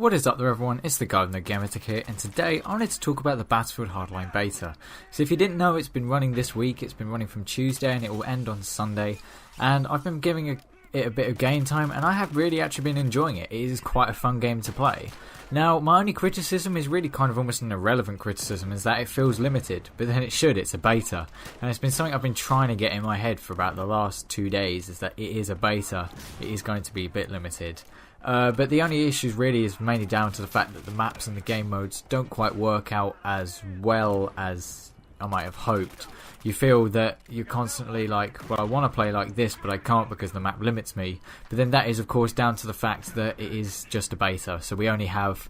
What is up there everyone, it's the Gardener Gamertic here, and today I wanted to talk about the Battlefield Hardline Beta. So if you didn't know, it's been running this week, it's been running from Tuesday and it will end on Sunday, and I've been giving it a bit of game time and I have really actually been enjoying it. It is quite a fun game to play. Now my only criticism is really kind of almost an irrelevant criticism, is that it feels limited, but then it's a beta, and it's been something I've been trying to get in my head for about the last 2 days, is that it is a beta, it is going to be a bit limited. But the only issue really is mainly down to the fact that the maps and the game modes don't quite work out as well as I might have hoped. You feel that you're constantly like, well, I want to play like this, but I can't because the map limits me. But then that is, of course, down to the fact that it is just a beta. So we only have,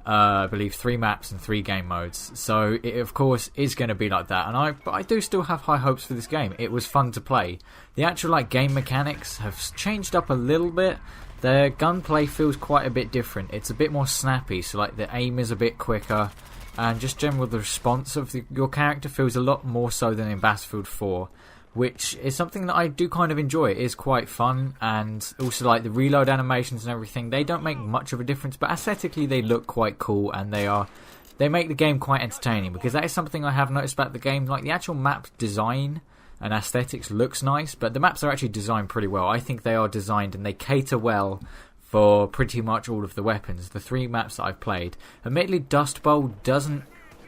I believe, 3 maps and 3 game modes. So it, of course, is going to be like that. But I do still have high hopes for this game. It was fun to play. The actual game mechanics have changed up a little bit. The gunplay feels quite a bit different. It's a bit more snappy, so the aim is a bit quicker, and just general the response of your character feels a lot more so than in Battlefield 4, which is something that I do kind of enjoy. It is quite fun, and also the reload animations and everything, they don't make much of a difference, but aesthetically they look quite cool, and they make the game quite entertaining, because that is something I have noticed about the game. The actual map design and aesthetics looks nice, but the maps are actually designed pretty well. I think they are designed and they cater well for pretty much all of the weapons. The 3 maps that I've played. Admittedly, Dust Bowl doesn't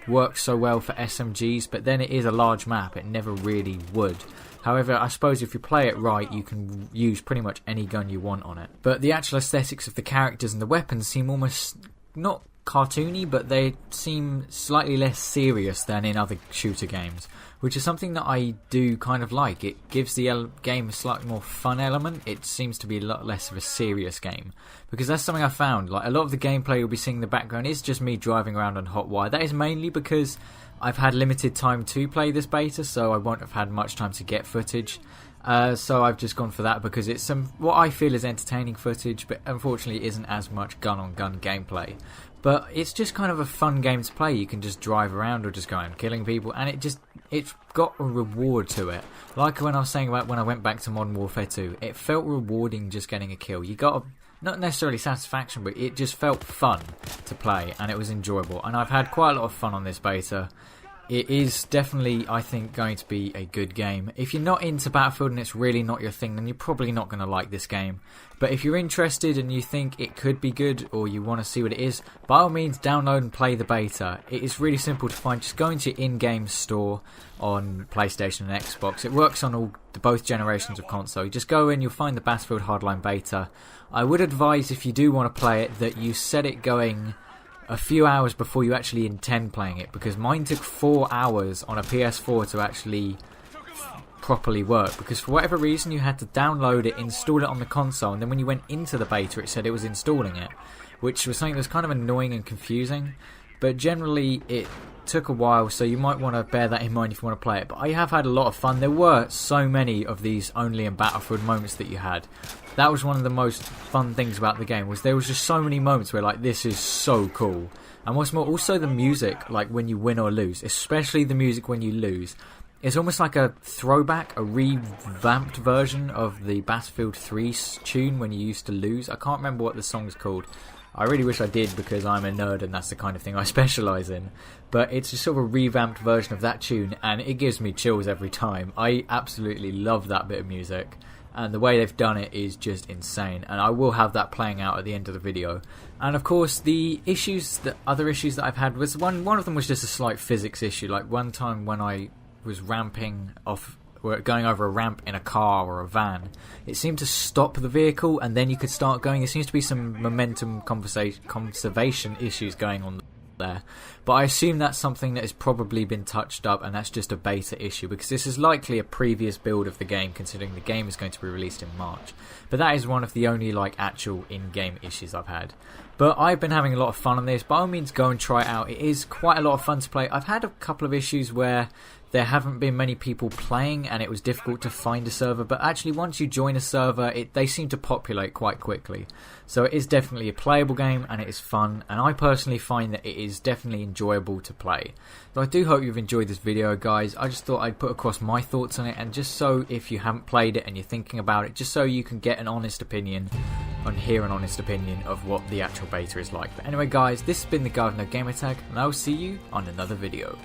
work so well for SMGs, but then it is a large map. It never really would. However, I suppose if you play it right, you can use pretty much any gun you want on it. But the actual aesthetics of the characters and the weapons seem almost not cartoony, but they seem slightly less serious than in other shooter games, which is something that I do kind of like. It gives the game a slightly more fun element. It seems to be a lot less of a serious game, because that's something I found. A lot of the gameplay you'll be seeing in the background is just me driving around on Hotwire. That is mainly because I've had limited time to play this beta, so I won't have had much time to get footage. So I've just gone for that because it's what I feel is entertaining footage, but unfortunately isn't as much gun-on-gun gameplay. But it's just kind of a fun game to play. You can just drive around or just go around killing people, and it's got a reward to it. Like when I was saying about when I went back to Modern Warfare 2, it felt rewarding just getting a kill. You got not necessarily satisfaction, but it just felt fun to play, and it was enjoyable. And I've had quite a lot of fun on this beta. It is definitely, I think, going to be a good game. If you're not into Battlefield and it's really not your thing, then you're probably not going to like this game. But if you're interested and you think it could be good, or you want to see what it is, by all means download and play the beta. It is really simple to find. Just go into your in-game store on PlayStation and Xbox. It works on both generations of console. You just go in, you'll find the Battlefield Hardline Beta. I would advise, if you do want to play it, that you set it going a few hours before you actually intend playing it, because mine took 4 hours on a PS4 to actually properly work, because for whatever reason you had to download it, install it on the console, and then when you went into the beta it said it was installing it, which was something that was kind of annoying and confusing. But generally it took a while, so you might want to bear that in mind if you want to play it. But I have had a lot of fun. There were so many of these only in Battlefield moments that you had. That was one of the most fun things about the game, was there was just so many moments where this is so cool. And what's more, also the music, when you win or lose, especially the music when you lose, it's almost like a throwback, a revamped version of the Battlefield 3 tune when you used to lose. I can't remember what the song's called. I really wish I did, because I'm a nerd and that's the kind of thing I specialise in. But it's just sort of a revamped version of that tune, and it gives me chills every time. I absolutely love that bit of music, and the way they've done it is just insane. And I will have that playing out at the end of the video. And of course, the other issues that I've had was one of them was just a slight physics issue. One time when I was going over a ramp in a car or a van, it seemed to stop the vehicle and then you could start going. There seems to be some momentum conservation issues going on there, but I assume that's something that has probably been touched up, and that's just a beta issue, because this is likely a previous build of the game, considering the game is going to be released in March. But that is one of the only actual in-game issues I've had. But I've been having a lot of fun on this. By all means, go and try it out. It is quite a lot of fun to play. I've had a couple of issues where there haven't been many people playing and it was difficult to find a server, but actually once you join a server, they seem to populate quite quickly. So it is definitely a playable game, and it is fun, and I personally find that it is definitely enjoyable to play. So I do hope you've enjoyed this video, guys. I just thought I'd put across my thoughts on it, and just so if you haven't played it and you're thinking about it, just so you can get an honest opinion and hear an honest opinion of what the actual beta is like. But anyway guys, this has been the guy with no gamertag, and I will see you on another video.